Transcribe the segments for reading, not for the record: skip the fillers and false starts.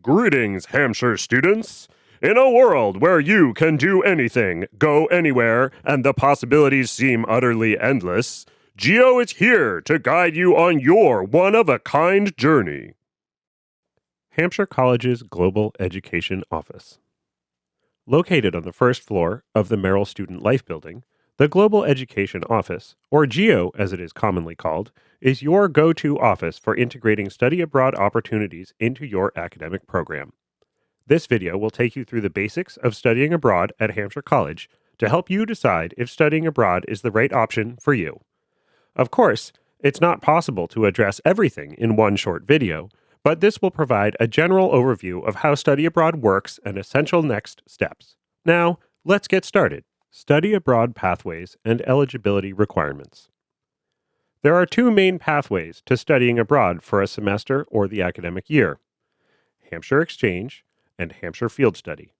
Greetings, Hampshire students! In a world where you can do anything, go anywhere, and the possibilities seem utterly endless, Geo is here to guide you on your one-of-a-kind journey. Hampshire College's Global Education Office. Located on the first floor of the Merrill Student Life Building, the Global Education Office, or GEO as it is commonly called, is your go-to office for integrating study abroad opportunities into your academic program. This video will take you through the basics of studying abroad at Hampshire College to help you decide if studying abroad is the right option for you. Of course, it's not possible to address everything in one short video, but this will provide a general overview of how study abroad works and essential next steps. Now, let's get started. Study abroad pathways and eligibility requirements. There are two main pathways to studying abroad for a semester or the academic year: Hampshire Exchange and Hampshire Field Study.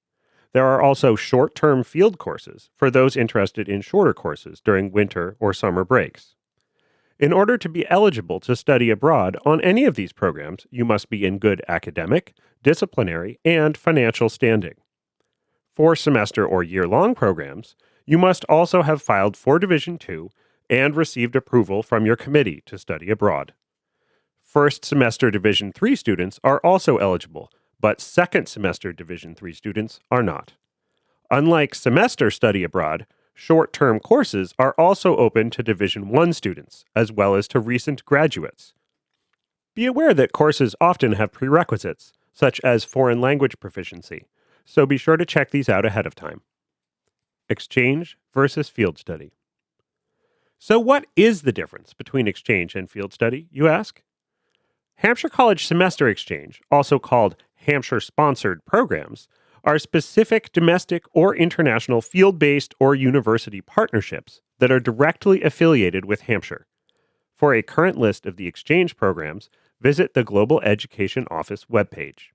There are also short-term field courses for those interested in shorter courses during winter or summer breaks. In order to be eligible to study abroad on any of these programs, you must be in good academic, disciplinary, and financial standing. For semester or year-long programs, you must also have filed for Division II and received approval from your committee to study abroad. First semester Division III students are also eligible, but second semester Division III students are not. Unlike semester study abroad, short-term courses are also open to Division I students, as well as to recent graduates. Be aware that courses often have prerequisites, such as foreign language proficiency, so be sure to check these out ahead of time. Exchange versus field study. So what is the difference between exchange and field study, you ask? Hampshire College Semester Exchange, also called Hampshire-sponsored programs, are specific domestic or international field-based or university partnerships that are directly affiliated with Hampshire. For a current list of the exchange programs, visit the Global Education Office webpage.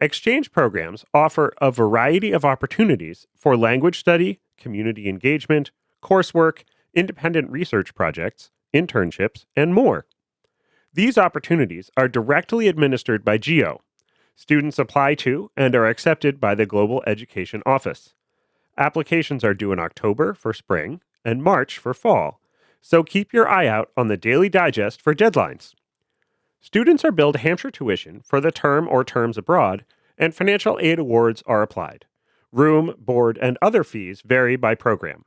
Exchange programs offer a variety of opportunities for language study, community engagement, coursework, independent research projects, internships, and more. These opportunities are directly administered by GEO. Students apply to and are accepted by the Global Education Office. Applications are due in October for spring and March for fall, so keep your eye out on the Daily Digest for deadlines. Students are billed Hampshire tuition for the term or terms abroad, and financial aid awards are applied. Room, board, and other fees vary by program.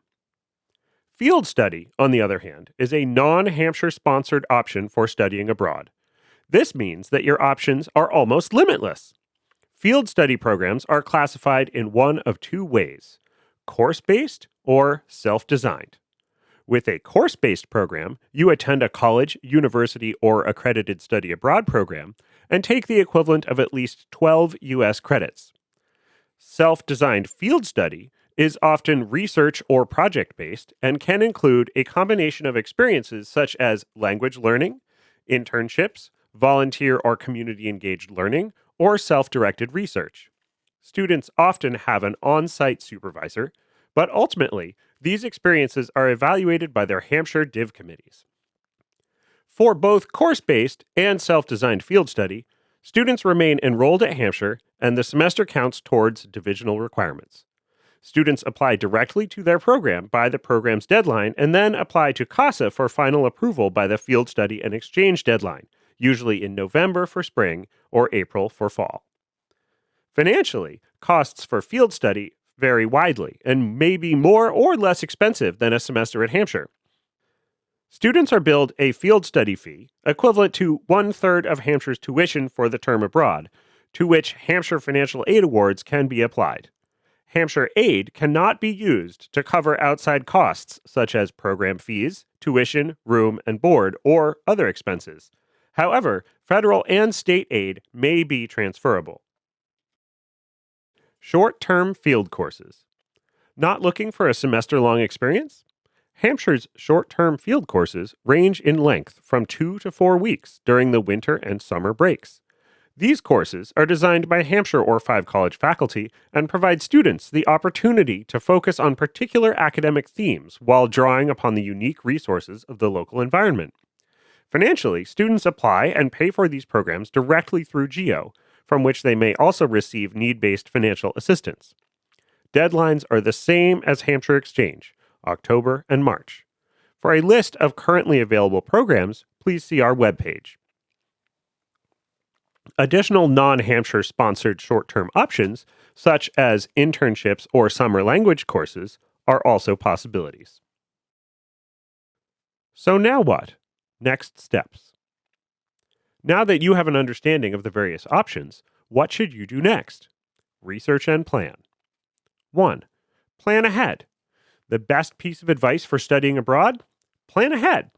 Field study, on the other hand, is a non-Hampshire-sponsored option for studying abroad. This means that your options are almost limitless. Field study programs are classified in one of two ways: course-based or self-designed. With a course-based program, you attend a college, university, or accredited study abroad program and take the equivalent of at least 12 U.S. credits. Self-designed field study is often research or project-based and can include a combination of experiences such as language learning, internships, volunteer or community-engaged learning, or self-directed research. Students often have an on-site supervisor, but ultimately, these experiences are evaluated by their Hampshire Div committees. For both course-based and self-designed field study, students remain enrolled at Hampshire, and the semester counts towards divisional requirements. Students apply directly to their program by the program's deadline and then apply to CASA for final approval by the field study and exchange deadline, usually in November for spring or April for fall. Financially, costs for field study vary widely and may be more or less expensive than a semester at Hampshire. Students are billed a field study fee, equivalent to 1/3 of Hampshire's tuition for the term abroad, to which Hampshire financial aid awards can be applied. Hampshire aid cannot be used to cover outside costs such as program fees, tuition, room, and board, or other expenses. However, federal and state aid may be transferable. Short-term field courses. Not looking for a semester-long experience? Hampshire's short-term field courses range in length from 2 to 4 weeks during the winter and summer breaks. These courses are designed by Hampshire or 5 college faculty and provide students the opportunity to focus on particular academic themes while drawing upon the unique resources of the local environment. Financially, students apply and pay for these programs directly through GEO, from which they may also receive need-based financial assistance. Deadlines are the same as Hampshire Exchange, October and March. For a list of currently available programs, please see our webpage. Additional non-Hampshire sponsored short-term options, such as internships or summer language courses, are also possibilities. So now what? Next steps. Now that you have an understanding of the various options, what should you do next? Research and plan. 1. Plan ahead. The best piece of advice for studying abroad? Plan ahead.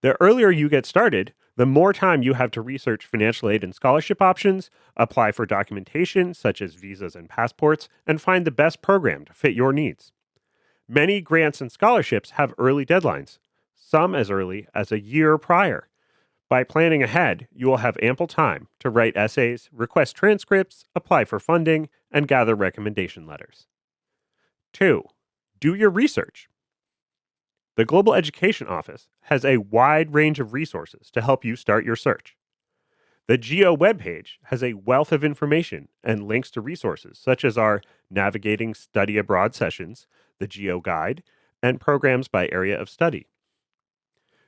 The earlier you get started, the more time you have to research financial aid and scholarship options, apply for documentation such as visas and passports, and find the best program to fit your needs. Many grants and scholarships have early deadlines, some as early as a year prior. By planning ahead, you will have ample time to write essays, request transcripts, apply for funding, and gather recommendation letters. 2. Do your research. The Global Education Office has a wide range of resources to help you start your search. The GEO webpage has a wealth of information and links to resources such as our Navigating Study Abroad sessions, the GEO Guide, and programs by area of study.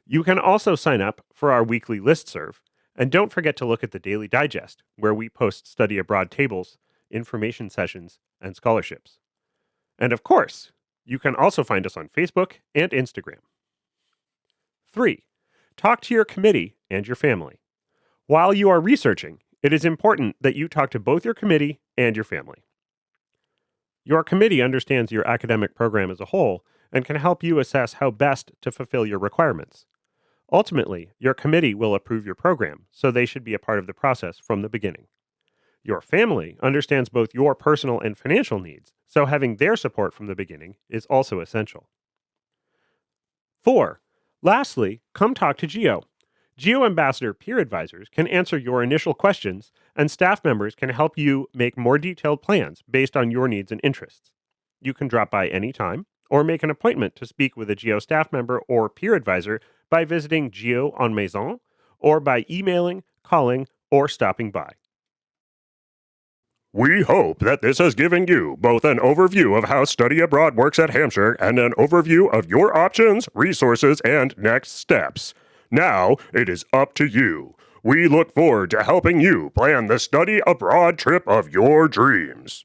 You can also sign up for our weekly listserv, and don't forget to look at the Daily Digest, where we post study abroad tables, information sessions, and scholarships. And of course, you can also find us on Facebook and Instagram. 3. Talk to your committee and your family. While you are researching, it is important that you talk to both your committee and your family. Your committee understands your academic program as a whole and can help you assess how best to fulfill your requirements. Ultimately, your committee will approve your program, so they should be a part of the process from the beginning. Your family understands both your personal and financial needs, so having their support from the beginning is also essential. 4. Lastly, come talk to GEO. GEO Ambassador peer advisors can answer your initial questions, and staff members can help you make more detailed plans based on your needs and interests. You can drop by anytime or make an appointment to speak with a GEO staff member or peer advisor by visiting GEO en Maison or by emailing, calling, or stopping by. We hope that this has given you both an overview of how study abroad works at Hampshire and an overview of your options, resources, and next steps. Now, it is up to you. We look forward to helping you plan the study abroad trip of your dreams.